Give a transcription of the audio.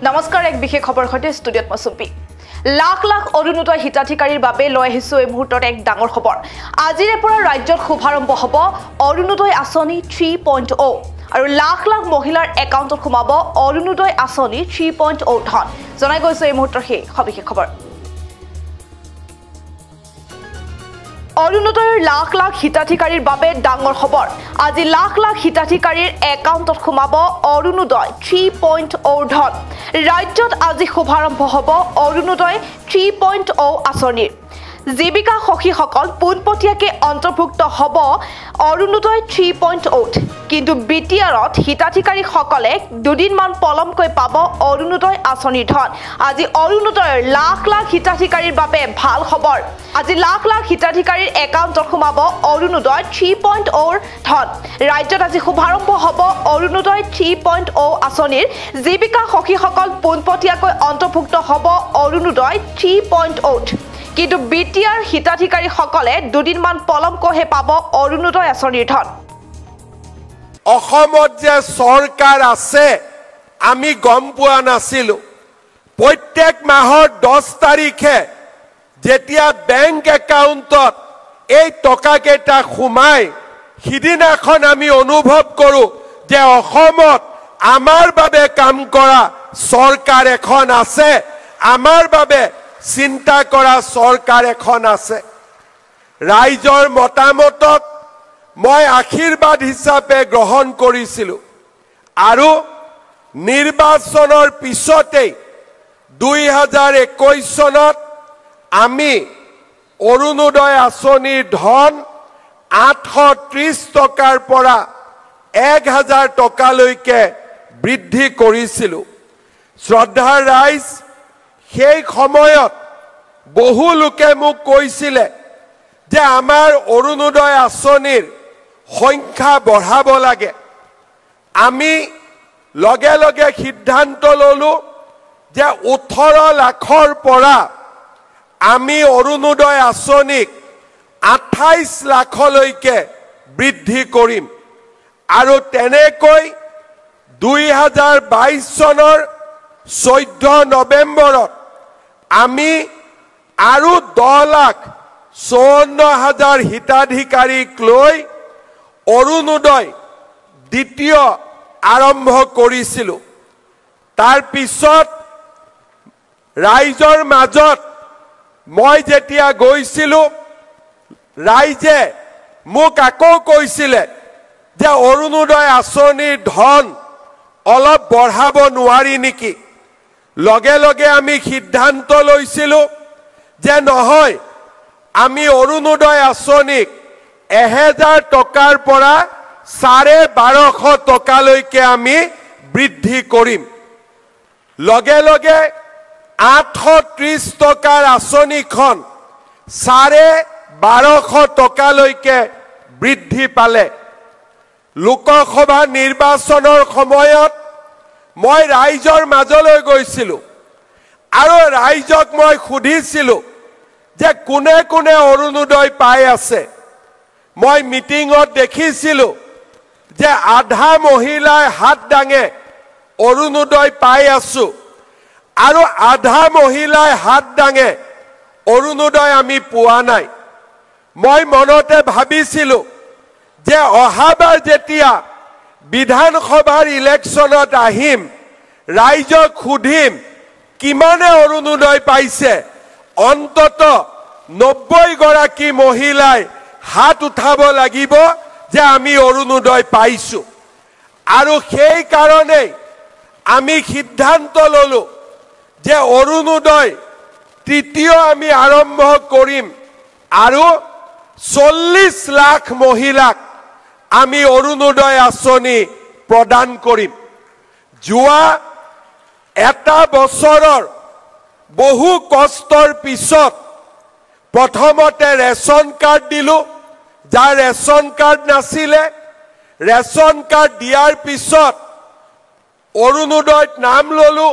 নমস্কাৰ এক বিশেষ খবৰ সৈতে ষ্টুডিঅ'ত মছুপি লাখ লাখ অৰুণোদয় হিতাধিকাৰীৰ বাবে লৈ আহিছো এই মুহূৰ্তত এক ডাঙৰ খবৰ আজিৰে পৰা ৰাজ্যত শুভাৰম্ভ হ'ব অৰুণোদয় আঁচনি 3.0 আৰু লাখ লাখ মহিলাৰ একাউণ্টত সোমাব অৰুণোদয় আঁচনি 3.0 ধন জনাই গৈছো এই মুহূৰ্তৰ সেই সবিশেষ খবৰ অৰুণোদয়ৰ লাখ লাখ হিতাধিকাৰীৰ বাবে ডাঙৰ খবৰ আজি লাখ লাখ হিতাধিকাৰীৰ একাউণ্টত সোমাব অৰুণোদয় 3.0 ধন ৰাজ্যত আজি শুভাৰম্ভ হ'ব অৰুণোদয় 3.0 আঁচনিৰ জীৱিকা সখীসকল পোনপটীয়াকৈ অন্তৰ্ভুক্ত হ'ব অৰুণোদয় 3.0 কিন্তু বিটিআৰত হিতাধিকাৰীসকলে দুদিনমান পলমকৈ পাব অৰুণোদয় আঁচনিৰ ধন আজি অৰুণোদয়ৰ লাখ লাখ হিতাধিকাৰীৰ বাবে ভাল খবৰ আজি লাখ লাখ হিতাধিকাৰীৰ একাউণ্টত সোমাব অৰুণোদয় 3.0 ধন ৰাজ্যত আজি শুভাৰম্ভ হ'ব অৰুণোদয় 3.0 আঁচনিৰ জীৱিকা সখীসকল পোনপটীয়াকৈ অন্তৰ্ভুক্ত হ'ব অৰুণোদয় 3.0 কিন্তু বিটিআৰ হিতাধিকাৰীসকলে দুদিনমান পলমকৈহে পাব অৰুণোদয় আঁচনিৰ ধন অসমত যে চৰকাৰ আছে আমি গম পোৱা নাছিলো প্ৰত্যেক মাহৰ 10 তাৰিখে যেতিয়া বেংক একাউণ্টত এই টকাকেইটা সোমাই সিদিনাখন আমি অনুভৱ কৰো যে অসমত আমাৰ বাবে কাম কৰা চৰকাৰ এখন আছে আমাৰ বাবে চিন্তা কৰা চৰকাৰ এখন আছে ৰাইজৰ মতামতক মই আশীৰ্বাদ হিচাপে গ্ৰহণ কৰিছিলো আৰু নিৰ্বাচনৰ পিছতে 2021 চনত আমি অৰুণোদয় আঁচনিৰ ধন 830 টকাৰ পৰা 1000 টকালৈকে বৃদ্ধি কৰিছিলো শ্ৰদ্ধাৰ ৰাইজ সেই সময়ত বহু লোকে মোক কৈছিলে যে আমাৰ অৰুণোদয় আঁচনিৰ সংখ্যা বঢ়াব লাগে আমি লগে লগে সিদ্ধান্ত ললো যে 18 লাখৰ পৰা আমি অৰুণোদয় আঁচনিক 28 লাখলৈকে বৃদ্ধি কৰিম আৰু তেনেকৈ 2022 চনৰ 14 নৱেম্বৰত আমি আৰু 10,54,000 হিতাধিকাৰীক লৈ অৰুণোদয় দ্বিতীয় আৰম্ভ কৰিছিলো তাৰ পিছত ৰাইজৰ মাজত মই যেতিয়া গৈছিলো ৰাইজে মোক আকৌ কৈছিলে যে অৰুণোদয় আঁচনিৰ ধন অলপ বঢ়াব নোৱাৰি নেকি লগে লগে আমি সিদ্ধান্ত লৈছিলো যে নহয় আমি অৰুণোদয় আঁচনিক 1000 টকাৰ পৰা 1250 টকালৈকে আমি বৃদ্ধি কৰিম লগে লগে 830 টকাৰ আঁচনিখন 1250 টকালৈকে বৃদ্ধি পালে লোকসভা নিৰ্বাচনৰ সময়ত মই ৰাইজৰ মাজলৈ গৈছিলো আৰু ৰাইজক মই সুধিছিলো যে কোনে কোনে অৰুণোদয় পাই আছে মই মিটিঙত দেখিছিলো যে আধা মহিলাই হাত দাঙে অৰুণোদয় পাই আছো আৰু আধা মহিলাই হাত দাঙে অৰুণোদয় আমি পোৱা নাই মই মনতে ভাবিছিলো যে অহাবাৰ যেতিয়া বিধানসভাৰ ইলেকশ্যনত আহিম ৰাইজক সুধিম কিমানে অৰুণোদয় পাইছে অন্তত 90 গৰাকী মহিলাই হাত উঠাব লাগিব যে আমি অৰুণোদয় পাইছো আৰু সেই কাৰণে আমি সিদ্ধান্ত ললো যে অৰুণোদয় তৃতীয় আমি আৰম্ভ কৰিম আৰু 40 লাখ মহিলাক আমি অৰুণোদয় আঁচনি প্ৰদান কৰিম যোৱা এটা বছৰৰ বহু কষ্টৰ পিছত প্ৰথমতে ৰেচন কাৰ্ড দিলো যাৰ ৰেচন কাৰ্ড নাছিলে ৰেচন কাৰ্ড দিয়াৰ পিছত অৰুণোদয়ত নাম ললো